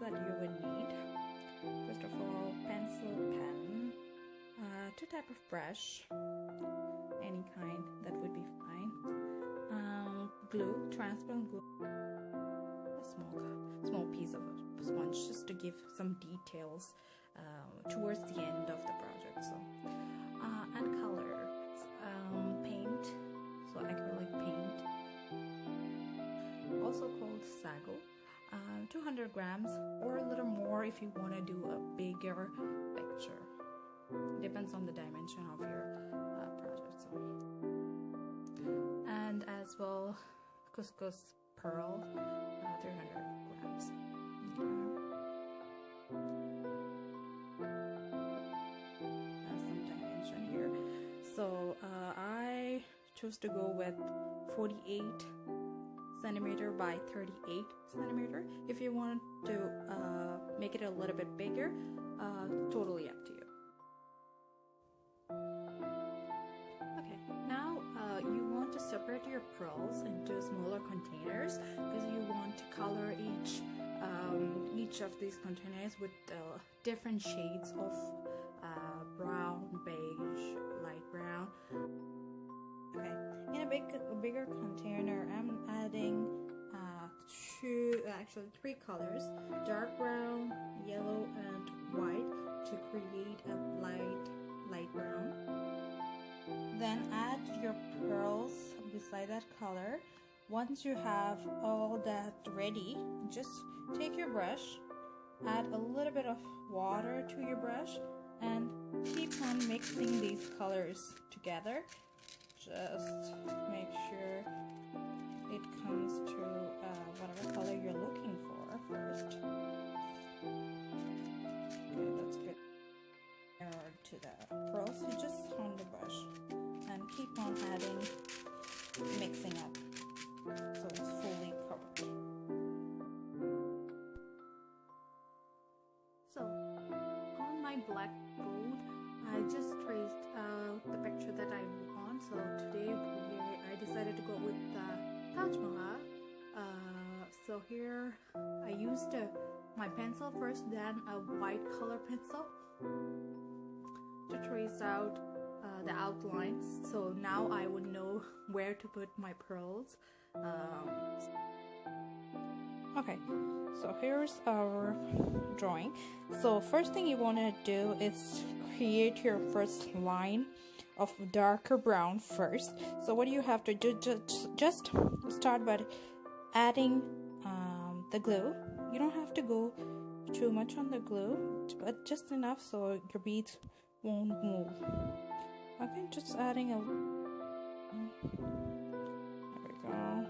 that you would need. First of all, pencil, pen, two type of brush, any kind that would be fine. Glue, transparent glue, a small piece of a sponge just to give some details towards the end of the project. So and colors, paint, so acrylic paint, also called sago, 200 grams or a little more if you want to do a bigger picture. Depends on the dimension of your project. So. And as well, Couscous Pearl, 300 grams. Some dimension here. So I chose to go with 48 centimeter by 38 centimeter. If you want to make it a little bit bigger, totally up to you. Okay, now you want to separate your pearls into smaller containers because you want to color each of these containers with different shades of brown, beige, light brown. Okay, in a bigger container, I'm adding three colors: dark brown, yellow, and white to create a light brown. Then add your pearls beside that color. Once you have all that ready, just take your brush, add a little bit of water to your brush, and keep on mixing these colors together. Just make sure it comes to whatever color you're looking for first. Okay, that's good. To the pearls, you just on the brush and keep on adding, mixing up so it's fully covered. So on my blackboard, I just traced out the picture that I want. So today I decided to go with the Taj Mahal. So here I used my pencil first, then a white color pencil to trace out the outlines. So now I would know where to put my pearls. Okay, so here's our drawing. So first thing you want to do is create your first line of darker brown first. So what you have to do, just start by adding the glue. You don't have to go too much on the glue, but just enough so your beads won't move. Okay, just adding a, there we go.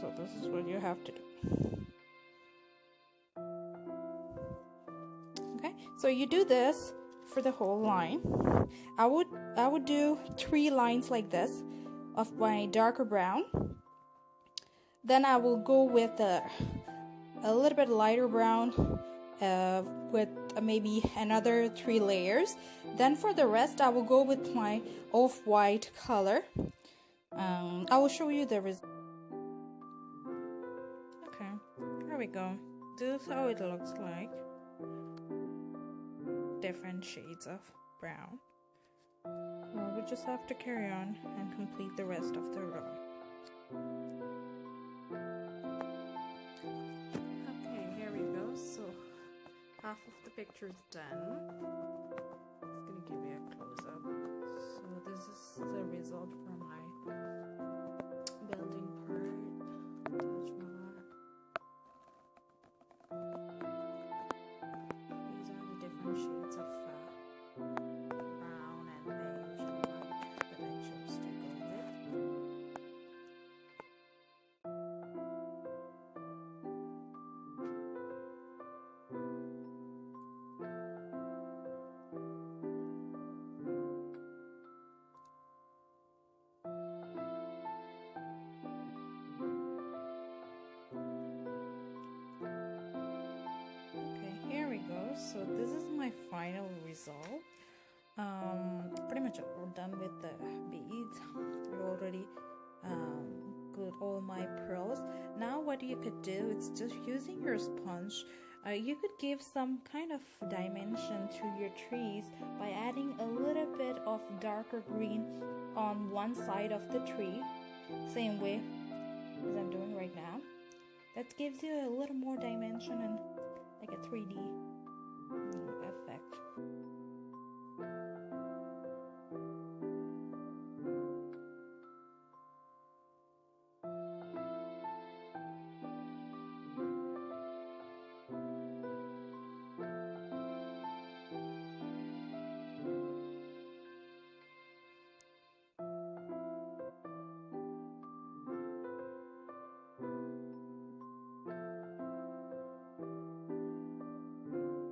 So this is what you have to do. Okay, so you do this for the whole line. I would do 3 lines like this of my darker brown. Then I will go with a little bit lighter brown with maybe another 3 layers. Then for the rest, I will go with my off-white color. I will show you the result. Okay, here we go. This is how it looks like. Different shades of brown. Well, we just have to carry on and complete the rest of the row. Okay, here we go. So half of the picture is done. It's gonna give you a close-up. So this is the result from my building part. Taj Mahal. These are the different shades of brown and beige and white that I chose to go with. So this is my final result. Pretty much we're done with the beads. We already glued all my pearls. Now what you could do is just using your sponge. You could give some kind of dimension to your trees by adding a little bit of darker green on one side of the tree, same way as I'm doing right now. That gives you a little more dimension and like a 3D effect.